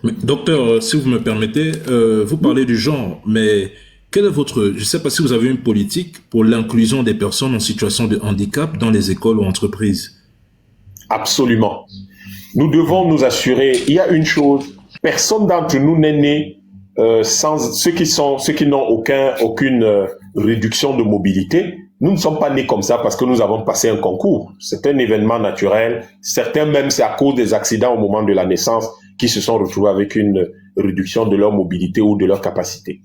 Docteur, si vous me permettez, vous parlez du genre, mais quelle est votre, je ne sais pas si vous avez une politique pour l'inclusion des personnes en situation de handicap dans les écoles ou entreprises. Absolument. Nous devons nous assurer, il y a une chose, personne d'entre nous n'est né sans ceux qui n'ont aucune réduction de mobilité. Nous ne sommes pas nés comme ça parce que nous avons passé un concours. C'est un événement naturel. Certains même, c'est à cause des accidents au moment de la naissance qui se sont retrouvés avec une réduction de leur mobilité ou de leur capacité.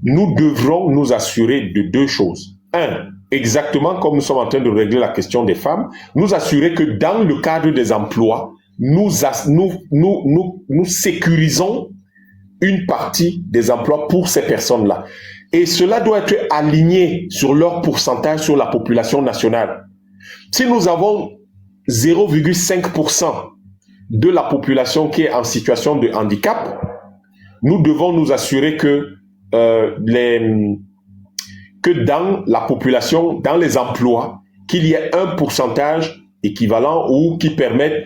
Nous devrons nous assurer de deux choses. Un, exactement comme nous sommes en train de régler la question des femmes, nous assurer que dans le cadre des emplois, nous sécurisons une partie des emplois pour ces personnes-là. Et cela doit être aligné sur leur pourcentage sur la population nationale. Si nous avons 0,5% de la population qui est en situation de handicap, nous devons nous assurer que dans la population, dans les emplois, qu'il y ait un pourcentage équivalent ou qui permette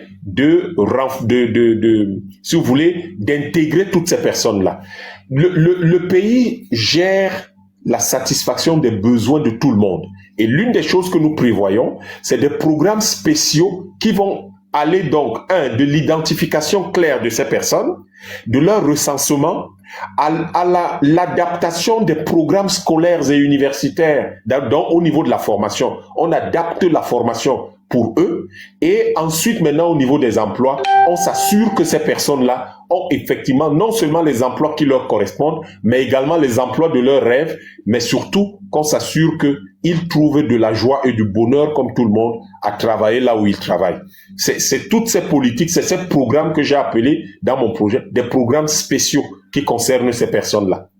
si vous voulez, d'intégrer toutes ces personnes-là. Le pays gère la satisfaction des besoins de tout le monde. Et l'une des choses que nous prévoyons, c'est des programmes spéciaux qui vont aller donc, de l'identification claire de ces personnes, de leur recensement, à l'adaptation des programmes scolaires et universitaires au niveau de la formation. On adapte la formation pour eux et ensuite maintenant au niveau des emplois, on s'assure que ces personnes-là ont effectivement non seulement les emplois qui leur correspondent, mais également les emplois de leurs rêves, mais surtout qu'on s'assure qu'ils trouvent de la joie et du bonheur comme tout le monde à travailler là où ils travaillent. C'est toutes ces politiques, c'est ces programmes que j'ai appelés dans mon projet des programmes spéciaux qui concernent ces personnes-là.